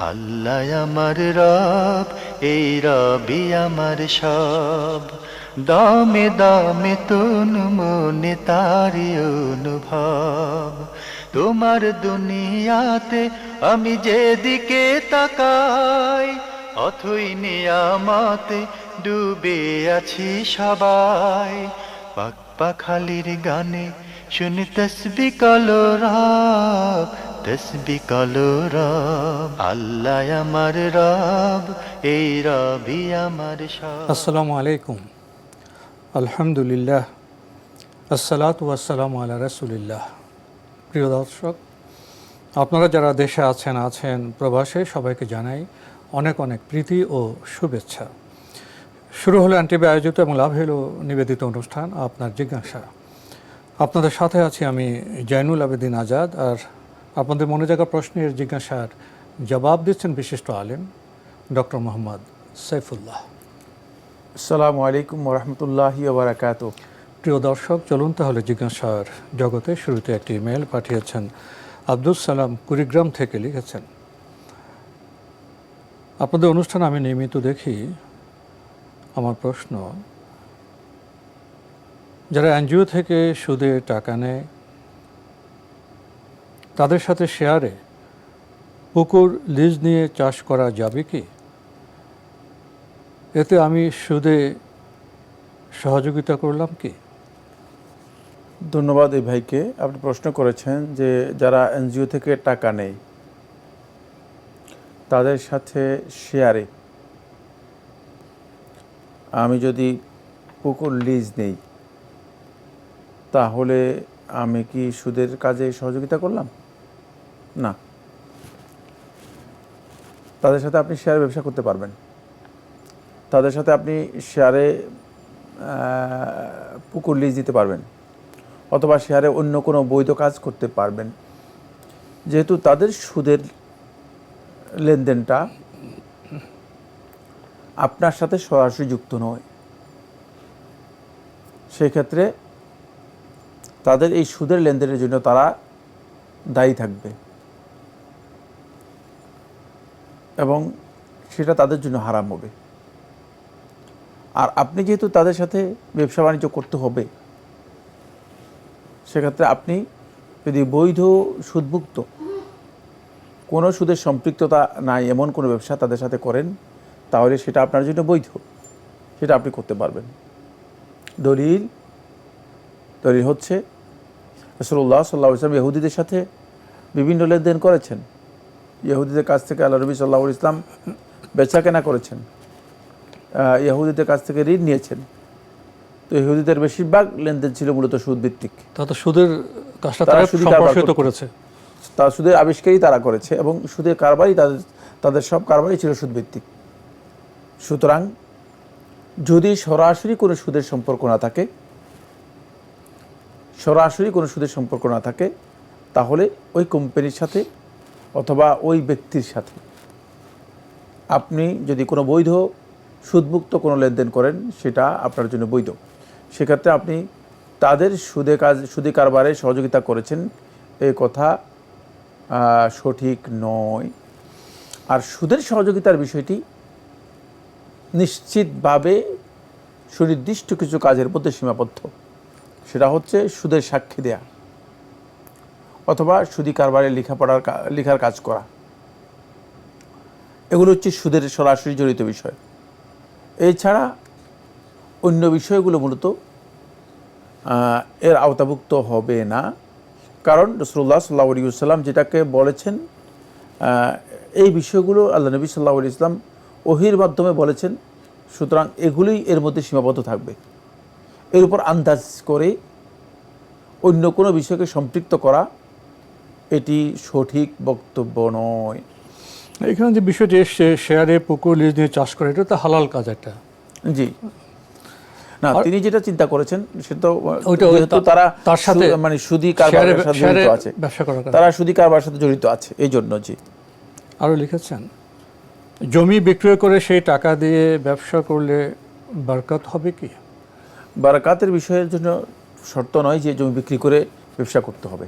আল্লাহ আমার রব, এই রবি আমার সব। দামে দামে তুন মনে তারি অনুভব। তোমার দুনিয়াতে আমি যেদিকে তাকাই, অথই নিয়ামতে ডুবে আছি সবাই। পাক পাখালির গানে শুনি তসবি কলরব, তসবি কলরব। আল্লাহ আমার রব, এই রবি আমার সব। আসসালামু আলাইকুম। আলহামদুলিল্লাহ, আসসালাতু ওয়াসসালামু আলা রাসূলিল্লাহ। প্রিয় দর্শক, আপনারা যারা দেশে আছেন প্রবাসে, সবাইকে জানাই অনেক অনেক প্রীতি ও শুভেচ্ছা। শুরু হলো এনটিভি আয়োজিত এবং লাভ হলো নিবেদিত অনুষ্ঠান আপনার জিজ্ঞাসা। আপনাদের সাথে আছি আমি জয়নুল আবেদিন আজাদ, আর আপনাদের মনে জাগা প্রশ্নের জিজ্ঞাসার জবাব দিচ্ছেন বিশিষ্ট আলেম ডক্টর মোহাম্মদ সাইফুল্লাহ। আসসালামু আলাইকুম ওরহমতুল্লাহি ওয়া বারাকাতুহু। প্রিয় দর্শক, চলুন তাহলে জিজ্ঞাসার জগতে। শুরুতে একটি ইমেল পাঠিয়েছেন আব্দুল সালাম, কুড়িগ্রাম থেকে লিখেছেন, আপনাদের অনুষ্ঠান আমি নিয়মিত দেখি। আমার প্রশ্ন, যারা এনজিও থেকে সুদে টাকা নেয় তাদের সাথে শেয়ারে পুকুর লিজ নিয়ে চাষ করা যাবে কি? এতে আমি সুদে সহযোগিতা করলাম কি? ধন্যবাদ এই ভাইকে। আপনি প্রশ্ন করেছেন যে যারা এনজিও থেকে টাকা নেয় তাদের সাথে শেয়ারে আমি যদি পুকুর লিজ নেই তাহলে আমি কি সুদের কাজে সহযোগিতা করলাম? না। তাদের সাথে আপনি শেয়ারে ব্যবসা করতে পারবেন, তাদের সাথে আপনি শেয়ারে পুকুর লিজ দিতে পারবেন, অথবা শেয়ারে অন্য কোনো বৈধ কাজ করতে পারবেন। যেহেতু তাদের সুদের লেনদেনটা আপনার সাথে সরাসরি যুক্ত নয়, সেই ক্ষেত্রে তাদের এই সুদের লেনদেনের জন্য তারা দায়ী থাকবে এবং সেটা তাদের জন্য হারাম হবে। আর আপনি যেহেতু তাদের সাথে ব্যবসা বাণিজ্য করতে হবে, সেক্ষেত্রে আপনি যদি বৈধ সুদমুক্ত কোনো সুদের সম্পৃক্ততা নাই এমন কোনো ব্যবসা তাদের সাথে করেন, তাহলে সেটা আপনার জন্য বৈধ, সেটা আপনি করতে পারবেন। দলিল হচ্ছে রাসূলুল্লাহ সাল্লাল্লাহু আলাইহি ওয়াসাল্লাম ইহুদিদের সাথে বিভিন্ন লেনদেন করেছেন। ইহুদিদের কাছ থেকে আল্লাহ নবী সাল্লাল্লাহু আলাইহি ওয়াসাল্লাম বেচা কেনা করেছেন, ইহুদিদের কাছ থেকে ঋণ নিয়েছেন। তো ইহুদিদের বেশিরভাগ লেনদেন ছিল মূলত সুদভিত্তিক। তারা সুদের কাজটা তারা সম্প্রসারিত করেছে, তারা সুদের আবিষ্কারই তারা করেছে এবং সুদের কারবারই তাদের সব কারবারই ছিল সুদভিত্তিক। সুতরাং যদি সরাসরি কোনো সুদের সম্পর্ক না থাকে, তাহলে ওই কোম্পানির সাথে অথবা ওই ব্যক্তির সাথে আপনি যদি কোনো বৈধ সুদমুক্ত কোনো লেনদেন করেন, সেটা আপনার জন্য বৈধ। সেক্ষেত্রে আপনি তাদের সুদে কারবারে সহযোগিতা করেছেন, এই কথা সঠিক নয়। আর সুদের সহযোগিতার বিষয়টি নিশ্চিতভাবে সুনির্দিষ্ট কিছু কাজের মধ্যে সীমাবদ্ধ। সেটা হচ্ছে সুদের সাক্ষী দেয়া অথবা সুদী কারবারে লেখার কাজ করা। এগুলো হচ্ছে সুদের সরাসরি জড়িত বিষয়। এছাড়া অন্য বিষয়গুলো মূলত এর আওতাভুক্ত হবে না, কারণ রাসূলুল্লাহ সাল্লাল্লাহু আলাইহি ওয়াসাল্লাম যেটাকে বলেছেন, এই বিষয়গুলো আল্লাহ নবী সাল্লাল্লাহু আলাইহি ওয়াসাল্লাম ওহীর মাধ্যমে বলেছেন। সুতরাং এগুলোই এর মধ্যে সীমাবদ্ধ থাকবে। এর উপর আন্দাজ করে অন্য কোনো বিষয়কে সম্পৃক্ত করা এটি সঠিক বক্তব্য নয়। এখানে যে বিষয়টি এসছে শেয়ারে পুকুর লিজ নিয়ে চাষ করে, এটা তো হালাল কাজ একটা। জি না, তিনি যেটা চিন্তা করেছেন সেটা তো তার সাথে মানে সুদী কারবারের সাথে জড়িত আছে, তারা সুদী কারবারের সাথে জড়িত আছে, এই জন্য। জি, আরও লিখেছেন, জমি বিক্রয় করে সেই টাকা দিয়ে ব্যবসা করলে বরকত হবে কি? বারাকাতের বিষয়ের জন্য শর্ত নয় যে জমি বিক্রি করে ব্যবসা করতে হবে।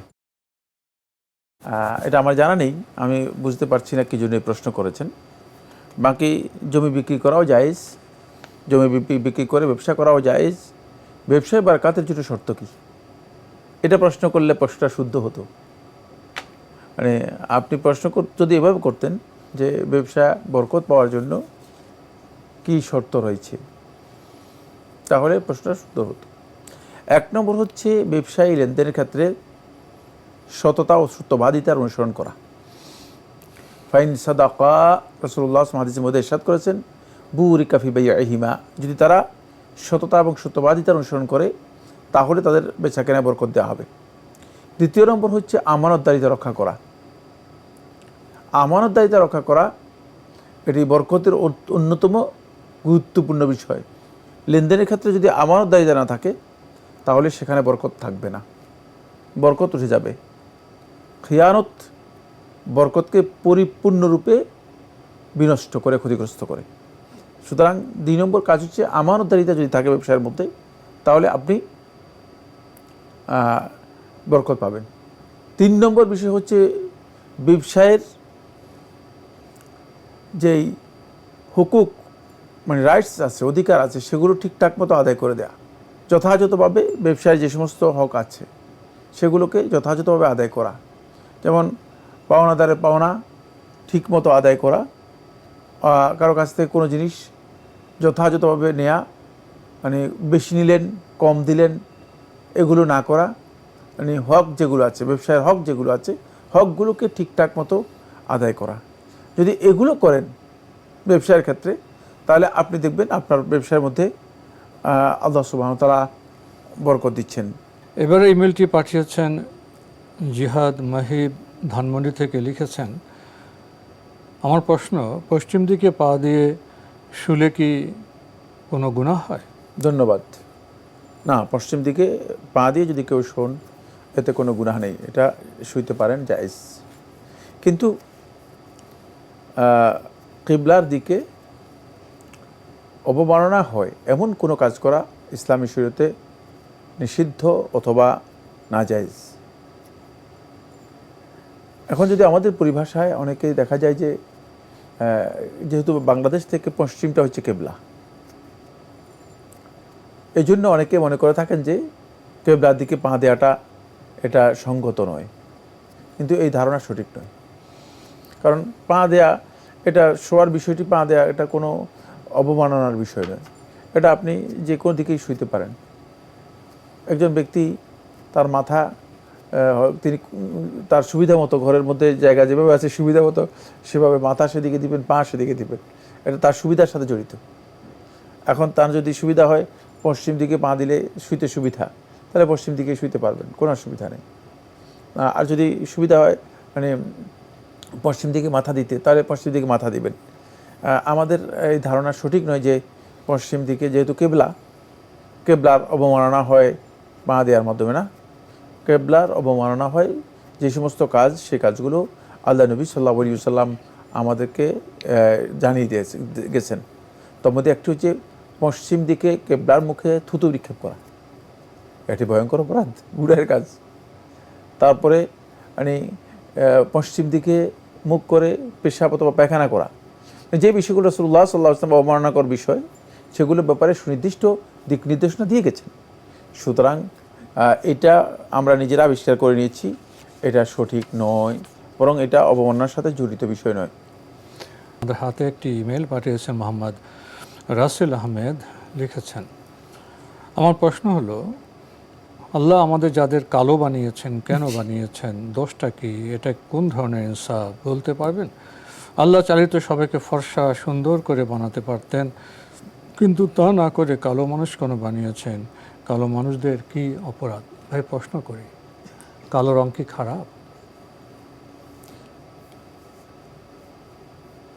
এটা আমার জানা নেই, আমি বুঝতে পারছি না কী জন্য এই প্রশ্ন করেছেন। বাকি জমি বিক্রি করাও জায়েজ, জমি বিক্রি করে ব্যবসা করাও জায়েজ। ব্যবসায় বারাকাতের জন্য শর্ত কী, এটা প্রশ্ন করলে প্রশ্নটা শুদ্ধ হতো। মানে আপনি প্রশ্ন যদি এভাবে করতেন যে ব্যবসা বরকত পাওয়ার জন্য কী শর্ত রয়েছে, তাহলে প্রশ্নটা শুদ্ধ হতো। 1 নম্বর হচ্ছে ব্যবসায়ী লেনদেনের ক্ষেত্রে সততা ও সত্যবাদিতার অনুসরণ করা। ফাইন সাদাকা, রাসূলুল্লাহ হাদিসের মধ্যে ইরশাদ করেছেন, বুরিকা ফি বাইইহিমা, যদি তারা সততা এবং সত্যবাদিতার অনুসরণ করে তাহলে তাদের বেচাকেনায় বরকত দেওয়া হবে। 2 নম্বর হচ্ছে আমানতদারিতা রক্ষা করা। আমানতদারিতা রক্ষা করা এটি বরকতের অন্যতম গুরুত্বপূর্ণ বিষয়। লেনদেনের ক্ষেত্রে যদি আমানতদারিতা না থাকে তাহলে সেখানে বরকত থাকবে না, বরকত উঠে যাবে। খিয়ানত বরকতকে পরিপূর্ণরূপে বিনষ্ট করে, ক্ষতিগ্রস্ত করে। সুতরাং 2 নম্বর কাজ হচ্ছে আমানতদারিতা যদি থাকে ব্যবসায়ের মধ্যে তাহলে আপনি বরকত পাবেন। 3 নম্বর বিষয় হচ্ছে ব্যবসায়ের যেই হুকুক মানে রাইটস আছে, অধিকার আছে, সেগুলো ঠিকঠাক মতো আদায় করে দেয়া। যথাযথভাবে ব্যবসায় যে সমস্ত হক আছে সেগুলোকে যথাযথভাবে আদায় করা, যেমন পাওনাদারের পাওনা ঠিক মতো আদায় করা, কারো কাছ থেকে কোনো জিনিস যথাযথভাবে নেয়া, মানে বেশি নিলেন কম দিলেন এগুলো না করা, মানে হক যেগুলো আছে, ব্যবসায়ের হক যেগুলো আছে, হকগুলোকে ঠিকঠাক মতো আদায় করা। যদি এগুলো করেন ব্যবসায়ের ক্ষেত্রে তাহলে আপনি দেখবেন আপনার ব্যবসার মধ্যে আল্লাহ সুবহানাহু ওয়া তাআলা বরকত দিচ্ছেন। এবারে ইমেলটি পাঠিয়েছেন জিহাদ মাহিব ধানমন্ডি থেকে, লিখেছেন, আমার প্রশ্ন, পশ্চিম দিকে পা দিয়ে শুলে কি কোনো গুনাহ হয়? ধন্যবাদ। না, পশ্চিম দিকে পা দিয়ে যদি কেউ শোন এতে কোনো গুনাহ নেই, এটা শুইতে পারেন, জায়েজ। কিন্তু কিবলার দিকে অবমাননা হয় এমন কোনো কাজ করা ইসলামী শরীয়তে নিষিদ্ধ অথবা নাজায়েজ। এখন যদি আমাদের পরিভাষায় অনেকেই দেখা যায় যে যেহেতু বাংলাদেশ থেকে পশ্চিমটা হচ্ছে কেবলা, এই জন্য অনেকে মনে করে থাকেন যে কেবলার দিকে পা দেওয়াটা এটা সঙ্গত নয়, কিন্তু এই ধারণা সঠিক নয়। কারণ পা দেয়া, এটা শোয়ার বিষয়টি, পা দেয়া এটা কোনো অবমাননার বিষয় নয়, এটা আপনি যে কোনো দিকেই শুইতে পারেন। একজন ব্যক্তি তার মাথা তিনি তার সুবিধা মতো ঘরের মধ্যে জায়গা যেভাবে আছে সুবিধা মতো সেভাবে মাথা সেদিকে দিবেন, পা সেদিকে দিবেন, এটা তার সুবিধার সাথে জড়িত। এখন তার যদি সুবিধা হয় পশ্চিম দিকে পা দিলে শুইতে সুবিধা, তাহলে পশ্চিম দিকে শুইতে পারবেন, কোনো অসুবিধা নেই। আর যদি সুবিধা হয় মানে পশ্চিম দিকে মাথা দিতে, তাহলে পশ্চিম দিকে মাথা দিবেন। আমাদের এই ধারণা সঠিক নয় যে পশ্চিম দিকে, যেহেতু কেবলার অবমাননা হয় পা দেওয়ার মাধ্যমে না, কেবলার অবমাননা হয় যে সমস্ত কাজ, সেই কাজগুলো আল্লাহ নবী সাল্লাল্লাহু আলাইহি ওয়াসাল্লাম আমাদেরকে জানিয়ে গেছেন। তার মধ্যে একটি হচ্ছে পশ্চিম দিকে কেবলার মুখে থুতু নিক্ষেপ করা, এটি ভয়ঙ্কর অপরাধ, গুনাহের কাজ। তারপরে মানে পশ্চিম দিকে মুখ করে পেশাব অথবা পায়খানা করা, যে বিষয়গুলো রাসূলুল্লাহ সাল্লাল্লাহু আলাইহি ওয়াসাল্লাম অবমাননাকর বিষয়, সেগুলোর ব্যাপারে সুনির্দিষ্ট দিক নির্দেশনা দিয়ে গেছেন। সুতরাং এটা আমরা নিজেরা আবিষ্কার করে নিয়েছি, এটা সঠিক নয়, বরং এটা অবমাননার সাথে জড়িত বিষয় নয়। আমাদের হাতে একটি ইমেল পাঠিয়েছেন মোহাম্মদ রাসেল আহমেদ, লিখেছেন, আমার প্রশ্ন হলো, আল্লাহ আমাদের যাদের কালো বানিয়েছেন কেন বানিয়েছেন, দোষটা কি, এটা কোন ধরনের ইনসাফ বলতে পারবেন? আল্লাহ চালিত সবাইকে ফর্সা সুন্দর করে বানাতে পারতেন, কিন্তু তা না করে কালো মানুষ কেন বানিয়েছেন? কালো মানুষদের কি অপরাধ? ভাই প্রশ্ন করি, কালো রং কি খারাপ?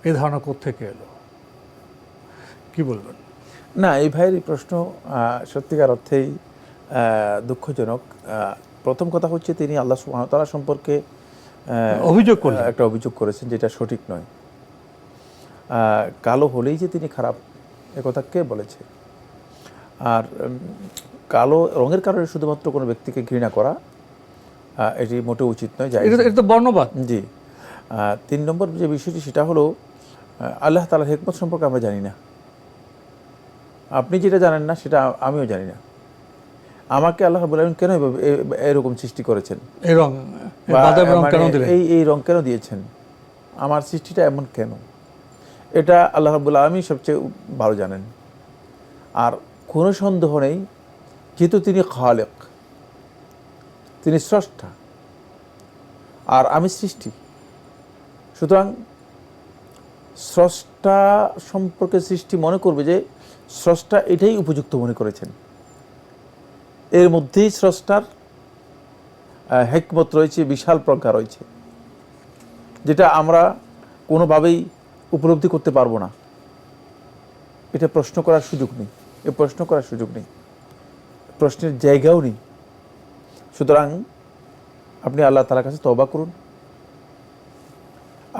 এই ধারণা কোত্থেকে এলো, কি বলবেন? না, এই ভাইয়ের এই প্রশ্ন সত্যিকার অর্থেই দুঃখজনক। প্রথম কথা হচ্ছে তিনি আল্লাহ সুবহানাহু ওয়া তাআলা সম্পর্কে একটা অভিযোগ করেছেন, যেটা সঠিক নয়। কালো হলেই যে তিনি খারাপ, একথা কে বলেছে? আর কালো রঙের কারণে শুধুমাত্র কোনো ব্যক্তিকে ঘৃণা করা এটি মোটেও উচিত নয়, জায়েজ এটা তো বর্ণবাদ। জি। 3 নম্বর যে বিষয়টি সেটা হলো আল্লাহ তাআলার হিকমত সম্পর্কে আমরা জানি না। আপনি যেটা জানেন না সেটা আমিও জানি না। আমাকে আল্লাহ রাব্বুল আলামিন কেন এরকম সৃষ্টি করেছেন, এই রং বা বাদামি রং কেন মানে দিলেন? এই রং কেন দিয়েছেন, আমার সৃষ্টিটা এমন কেন, এটা আল্লাহ রাব্বুল আলামিন সবচেয়ে ভালো জানেন। আর কোনো সন্দেহ নেই, যেহেতু তিনি খালেক, তিনি স্রষ্টা আর আমি সৃষ্টি, সুতরাং স্রষ্টা সম্পর্কে সৃষ্টি মনে করবে যে স্রষ্টা এটাই উপযুক্ত মনে করেছেন। এর মধ্যেই স্রষ্টার হিকমত রয়েছে, বিশাল প্রজ্ঞা রয়েছে, যেটা আমরা কোনোভাবেই উপলব্ধি করতে পারবো না। এটা প্রশ্ন করার সুযোগ নেই, প্রশ্ন করার সুযোগ নেই, প্রশ্নের জায়গাও নেই। সুতরাং আপনি আল্লাহ তাআলার কাছে তওবা করুন।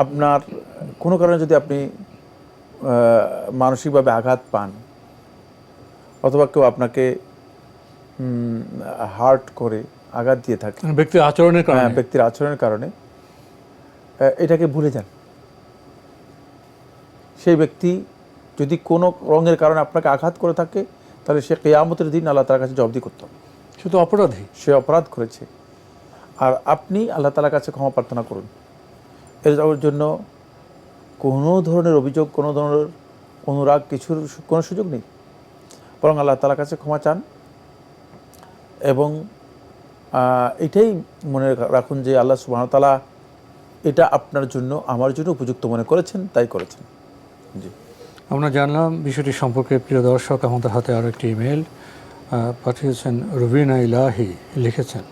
আপনার কোনো কারণে যদি আপনি মানসিকভাবে আঘাত পান, অথবা কেউ আপনাকে হার্ট করে আঘাত দিয়ে থাকে ব্যক্তির আচরণের কারণে, ব্যক্তির আচরণের কারণে, এটাকে ভুলে যান। সেই ব্যক্তি যদি কোনো রঙের কারণে আপনাকে আঘাত করে থাকে, তাহলে সে কিয়ামতের দিন আল্লাহ তাআলার কাছে জবাবদিহি করতে হবে। সে তো অপরাধী, সে অপরাধ করেছে। আর আপনি আল্লাহ তাআলার কাছে ক্ষমা প্রার্থনা করুন। এর জন্য কোনো ধরনের অভিযোগ, কোনো ধরনের অনুরাগ, কিছুর কোনো সুযোগ নেই, বরং আল্লাহ তাআলার কাছে ক্ষমা চান এবং এটাই মনে রাখুন যে আল্লাহ সুবহানাহু ওয়া তাআলা এটা আপনার জন্য, আমার জন্য উপযুক্ত মনে করেছেন, তাই করেছেন। জি, আমরা জানলাম বিষয়টি সম্পর্কে। প্রিয় দর্শক, আমাদের হাতে আরও একটি ইমেল পাঠিয়েছেন রুবিনা ইলাহি, লিখেছেন,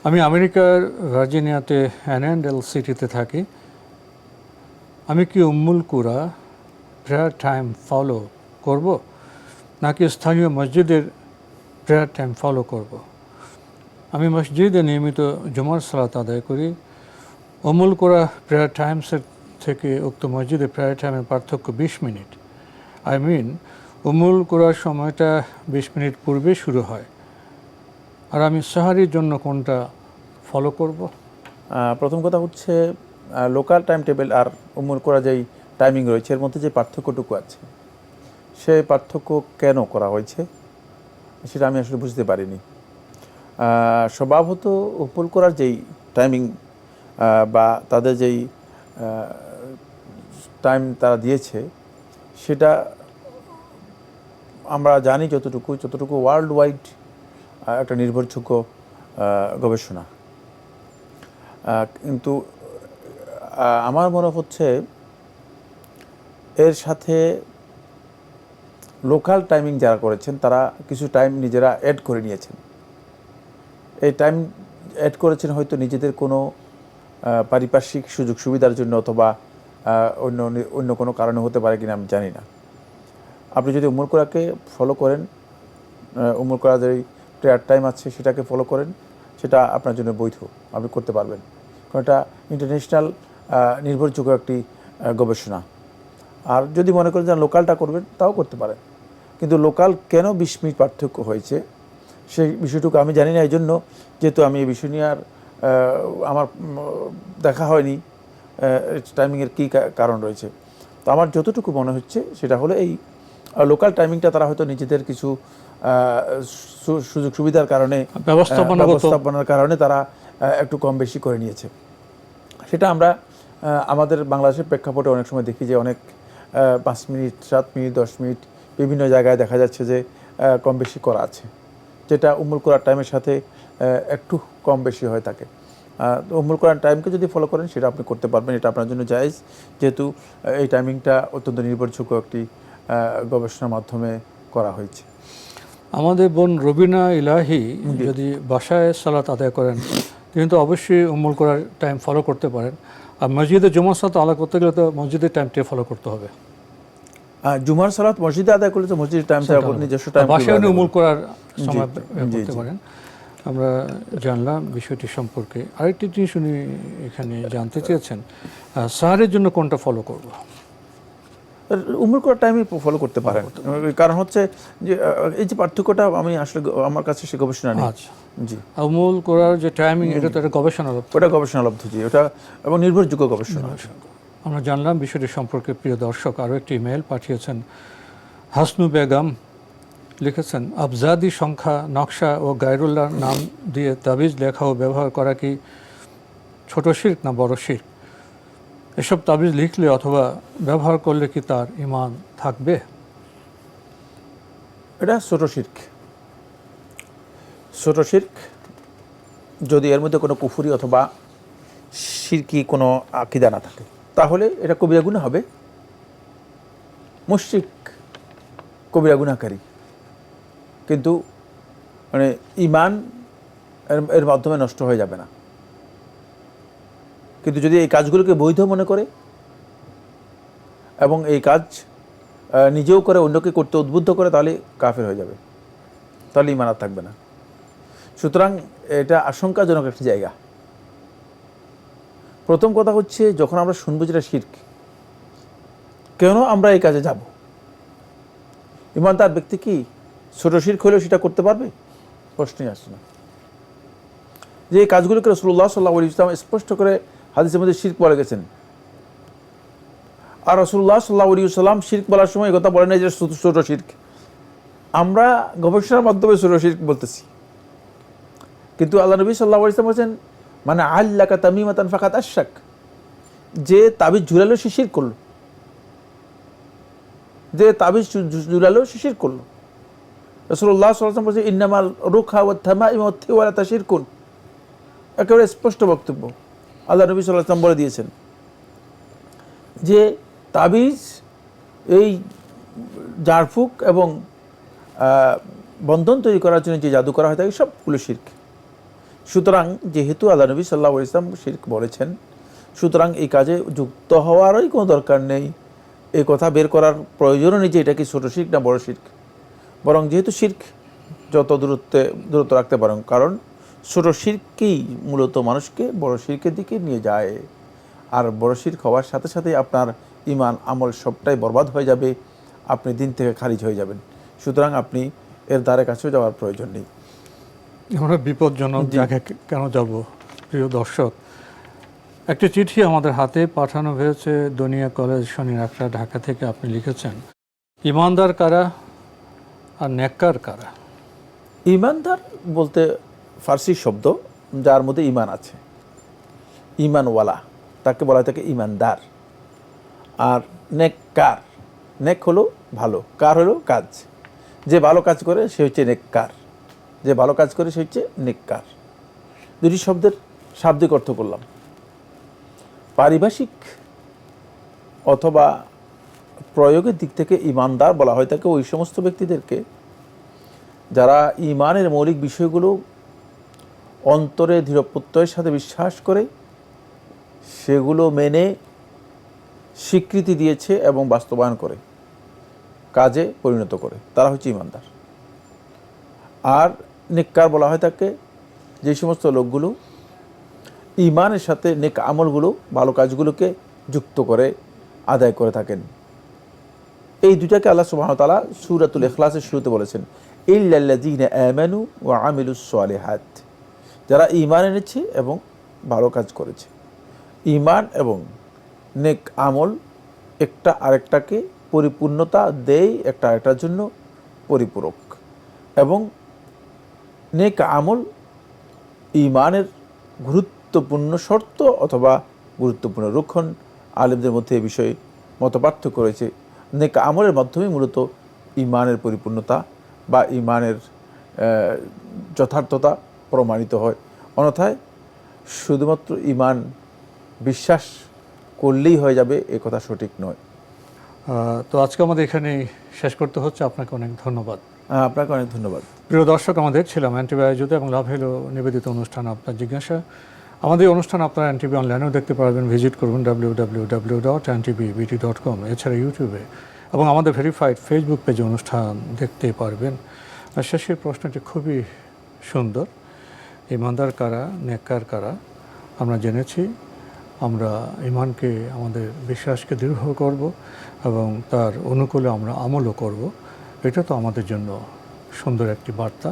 আমি আমেরিকার ভার্জিনিয়াতে অ্যানান্ডেল সিটিতে থাকি। আমি কি উম্মুল কুরা প্রেয়ার টাইম ফলো করব, নাকি স্থানীয় মসজিদের প্রেয়ার টাইম ফলো করব? আমি মসজিদে নিয়মিত জুমার সালাত আদায় করি। উম্মুল কুরা প্রেয়ার টাইমসের থেকে উক্ত মসজিদে প্রেয়ার টাইমের পার্থক্য 20 মিনিট। উম্মুল কুরার সময়টা 20 মিনিট পূর্বে শুরু হয়। আর আমি সাহারির জন্য কোনটা ফলো করব? প্রথম কথা হচ্ছে লোকাল টাইম টেবিল আর উম্মুল কুরা যেই টাইমিং রয়েছে, এর মধ্যে যে পার্থক্যটুকু আছে, সেই পার্থক্য কেন করা হয়েছে সেটা আমি আসলে বুঝতে পারিনি। স্বভাবত উম্মুল কুরার যেই টাইমিং বা তাদের যেই টাইম তারা দিয়েছে, সেটা আমরা জানি যতটুকু ওয়ার্ল্ড ওয়াইড একটা নির্ভরযোগ্য গবেষণা। কিন্তু আমার মনে হচ্ছে এর সাথে লোকাল টাইমিং যারা করেছেন, তারা কিছু টাইম নিজেরা অ্যাড করে নিয়েছেন। এই টাইম অ্যাড করেছেন হয়তো নিজেদের কোনো পারিপার্শ্বিক সুযোগ সুবিধার জন্য, অথবা অন্য কোনো কারণে হতে পারে কিনা আমি জানি না। আপনি যদি উম্মুল কুরাকে ফলো করেন, উম্মুল কুরা যে প্রেয়ার টাইম আছে সেটাকে ফলো করেন, সেটা আপনার জন্য বৈধ, আপনি করতে পারবেন, কারণ এটা ইন্টারন্যাশনাল নির্ভরযোগ্য একটি গবেষণা। আর যদি মনে করেন যে লোকালটা করবেন, তাও করতে পারেন। কিন্তু লোকাল কেন 20 মিনিট পার্থক্য হয়েছে সেই বিষয়টুকু আমি জানি না। এই জন্য, যেহেতু আমি এই বিষয় নিয়ে আর আমার দেখা হয়নি টাইমিংয়ের কী কারণ রয়েছে, তো আমার যতটুকু মনে হচ্ছে সেটা হলো এই লোকাল টাইমিংটা তারা হয়তো নিজেদের কিছু সুযোগ সুবিধার কারণে, ব্যবস্থাপনার কারণে তারা একটু কম বেশি করে নিয়েছে। সেটা আমরা আমাদের বাংলাদেশের প্রেক্ষাপটে অনেক সময় দেখি যে অনেক 5 মিনিট, 7 মিনিট, 10 মিনিট বিভিন্ন জায়গায় দেখা যাচ্ছে যে কম বেশি করা আছে, যেটা উম্মুল কুরার টাইমের সাথে একটু কম বেশি হয়ে থাকে। উম্মুল কুরআন টাইমকে যদি ফলো করেন, সেটা আপনি করতে পারবেন, এটা আপনার জন্য জায়েজ, যেহেতু এই টাইমিংটা অত্যন্ত নির্ভরযোগ্য একটি গবেষণার মাধ্যমে করা হয়েছে। আমাদের বোন রবিনা ইলাহি যদি বাসায় সালাত আদায় করেন, কিন্তু অবশ্যই উম্মুল কুরআন টাইম ফলো করতে পারেন। আর মসজিদে জুমার সালাত আদায় করতে গেলে তো মসজিদের টাইমটা ফলো করতে হবে। জুমার সালাত মসজিদে আদায় করলে তো মসজিদের টাইমটা নিজস্ব টাইম, বাসায় উম্মুল কুরআন সময় করতে পারেন। আমরা জানলাম বিষয়টি সম্পর্কে। আরেকটি জিনিস উনি এখানে জানতে চেয়েছেন, সাহারের জন্য কোনটা ফলো করব? উমর করার টাইমে ফলো করতে পারেন। কারণ হচ্ছে যে এই যে পার্থক্যটা আমি আসলে আমার কাছে সে গবেষণা নেই। আচ্ছা, জি, আমল করার যে টাইমিং, এটা তো একটা গবেষণার ওটা গবেষণালব্ধ, জি, ওটা এবং নির্ভরযোগ্য গবেষণা। আমরা জানলাম বিষয়টি সম্পর্কে। প্রিয় দর্শক, আরও একটি ইমেল পাঠিয়েছেন হাসনু বেগম, লিখেছেন আবজাদি সংখ্যা, নকশা ও গায়রুল্লাহর নাম দিয়ে তাবিজ লেখা ও ব্যবহার করা কি ছোট শিরক না বড় শিরক? এসব তাবিজ লিখলে অথবা ব্যবহার করলে কি তার ঈমান থাকবে? এটা ছোট শিরক। ছোট শিরক যদি এর মধ্যে কোনো কুফরি অথবা শিরকি কোনো আকীদা না থাকে, তাহলে এটা কবিরা গুনাহ হবে। মুশরিক কবিরা গুনাহকারী, কিন্তু মানে ঈমান এর মাধ্যমে নষ্ট হয়ে যাবে না। কিন্তু যদি এই কাজগুলোকে বৈধ মনে করে এবং এই কাজ নিজেও করে অন্যকে করতে উদ্বুদ্ধ করে, তাহলে কাফের হয়ে যাবে, তাহলে ঈমান আর থাকবে না। সুতরাং এটা আশঙ্কাজনক একটি জায়গা। প্রথম কথা হচ্ছে, যখন আমরা শুনবো যেটা শিরক, কেন আমরা এই কাজে যাব? ঈমানদার ব্যক্তি কি ছোট শিরক হলেও সেটা করতে পারবে? প্রশ্নই আসছে না। যে এই কাজগুলোকে রাসূলুল্লাহ সাল্লাল্লাহু আলাইহি ওয়াসাল্লাম স্পষ্ট করে হাদিসের মধ্যে শিরক বলে গেছেন। আর রাসূলুল্লাহ সাল্লাল্লাহু আলাইহি ওয়াসাল্লাম শিরক বলার সময় এই কথা বলেন না যে ছোট শিরক। আমরা গবেষণার মাধ্যমে ছোট শিরক বলতেছি, কিন্তু আল্লাহ নবী সাল্লাল্লাহু আলাইহি ওয়াসাল্লাম বলেছেন, মানে আল্লাকা তামিমাতান ফাকাত আশরাক, যে তাবিজ ঝুলালো সে শিরক করলো, যে তাবিজ ঝুলালো সে শিরক করলো। রাসূলুল্লাহ সাল্লাল্লাহু আলাইহি ওয়াসাল্লাম বলেছেন, ইন্নামাল রুখা ওয়াত তামাইম ওয়াত তিওয়ালাতা শিরকুন। একেবারে স্পষ্ট বক্তব্য আল্লাহ নবী সাল্লাল্লাহু আলাইহি ওয়াসাল্লাম বলে দিয়েছেন যে তাবিজ, এই ঝাড়ফুঁক এবং বন্ধন তৈরি করার জন্য যে জাদু করা হয় থাকে, সবগুলো শিরক। সুতরাং যেহেতু আল্লাহ নবী সাল্লাল্লাহু আলাইহি ওয়াসাল্লাম শিরক বলেছেন, সুতরাং এই কাজে যুক্ত হওয়ারই কোনো দরকার নেই, এই কথা বের করার প্রয়োজনও নেই যে এটা কি ছোট শিরক না বড় শিরক। বরং যেহেতু শিরক, যত দূরত্ব রাখতে পারেন, কারণ ছোট শিরকই মূলত মানুষকে বড় শিরকের দিকে নিয়ে যায়। আর বড় শিরক হওয়ার সাথে সাথে আপনার ঈমান আমল সবটাই বরবাদ হয়ে যাবে, আপনি দিন থেকে খারিজ হয়ে যাবেন। সুতরাং আপনি এর দ্বারে কাছেও যাওয়ার প্রয়োজন নেই। আমরা বিপজ্জনক জায়গায় কেন যাব? প্রিয় দর্শক, একটি চিঠি আমাদের হাতে পাঠানো হয়েছে দনিয়া কলেজ শনি রাখরা, ঢাকা থেকে। আপনি লিখেছেন, ঈমানদার কারা আর নেককার কারা? ঈমানদার বলতে ফার্সি শব্দ, যার মধ্যে ঈমান আছে, ঈমানওয়ালা, তাকে বলা হয় থাকে ঈমানদার। আর নেককার, নেক হলো ভালো, কার হলো কাজ। যে ভালো কাজ করে সে হচ্ছে নেককার, যে ভালো কাজ করে সে হচ্ছে নেককার। দুটি শব্দের শাব্দিক অর্থ করলাম। পারিভাষিক অথবা প্রয়োগের দিক থেকে ঈমানদার বলা হয় থাকে ওই সমস্ত ব্যক্তিদেরকে যারা ঈমানের মৌলিক বিষয়গুলো অন্তরে দৃঢ় প্রত্যয়ের সাথে বিশ্বাস করে, সেগুলো মেনে স্বীকৃতি দিয়েছে এবং বাস্তবায়ন করে, কাজে পরিণত করে, তারা হচ্ছে ঈমানদার। আর নেককার বলা হয় থাকে যে সমস্ত লোকগুলো ঈমানের সাথে নেক আমলগুলো, ভালো কাজগুলোকে যুক্ত করে আদায় করে থাকেন। এই দুটাকে আল্লাহ সুবহানাহু ওয়া তাআলা সূরাতুল ইখলাসের শুরুতে বলেছেন, ইল্লাল্লাযীনা আমানু ওয়া আমিলুস সালিহাত, যারা ঈমান এনেছে এবং ভালো কাজ করেছে। ঈমান এবং নেক আমল একটা আরেকটাকে পরিপূর্ণতা দেয়, একটা আরেকটার জন্য পরিপূরক। এবং নেক আমল ঈমানের গুরুত্বপূর্ণ শর্ত অথবা গুরুত্বপূর্ণ রক্ষণ। আলেমদের মধ্যে এই বিষয়ে মতপার্থক্য রয়েছে। নেক আমলের মাধ্যমে মূলত ঈমানের পরিপূর্ণতা বা ঈমানের যথার্থতা প্রমাণিত হয়। অন্যথায় শুধুমাত্র ঈমান বিশ্বাস করলেই হয়ে যাবে, এ কথা সঠিক নয়। তো আজকে আমাদের এখানেই শেষ করতে হচ্ছে। আপনাকে অনেক ধন্যবাদ। আপনাকে অনেক ধন্যবাদ। প্রিয় দর্শক, আমাদের ছিলাম এনটিভি আয়োজিত এবং লাভ হলো নিবেদিত অনুষ্ঠান আপনার জিজ্ঞাসা। আমাদের অনুষ্ঠান আপনারা এনটিভি অনলাইনেও দেখতে পারবেন। ভিজিট করুন www.ntbbt.com। এছাড়া ইউটিউবে এবং আমাদের ভেরিফাইড ফেসবুক পেজে অনুষ্ঠান দেখতে পারবেন। আর শেষের প্রশ্নটি খুবই সুন্দর। ঈমানদার কারা, নেককার কারা? আমরা জেনেছি আমরা ইমানকে, আমাদের বিশ্বাসকে দৃঢ় করব এবং তার অনুকূলে আমরা আমলও করব। এটা তো আমাদের জন্য সুন্দর একটি বার্তা।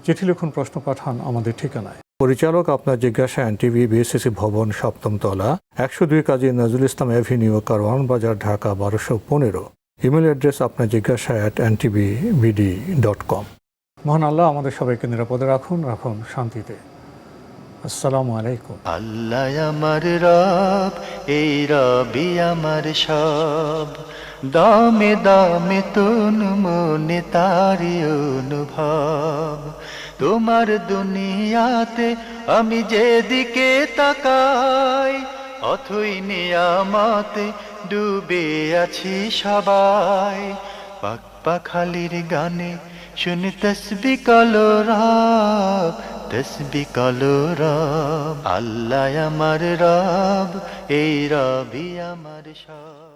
চিঠি লিখুন, প্রশ্ন পাঠান আমাদের ঠিকানায়। পরিচালক আপনার জিজ্ঞাসা, এনটিভি, বিএসসিসি ভবন, 7ম তলা, 102 কাজী নজরুল ইসলাম অ্যাভিনিউ, কারওয়ান বাজার, ঢাকা 1215। ইমেল অ্যাড্রেস আপনার জিজ্ঞাসা @ntvbd.com। মহান আল্লাহ আমাদের সবাইকে নিরাপদে রাখুন, রাখুন শান্তিতে। আসসালামু আলাইকুম। আল্লাহ আমার রব, এই রবি আমার সব, দামে দামে তন মনে তারি অনুভব। তোমার দুনিয়াতে আমি যেদিকে তাকাই, অথই নিয়ামতে ডুবে আছি সবাই। পাক পাখালির গানে শুনি তসবিহ কলরব, তসবিহ কলরব। আল্লাহ আমার রব, এই রবি আমার সব।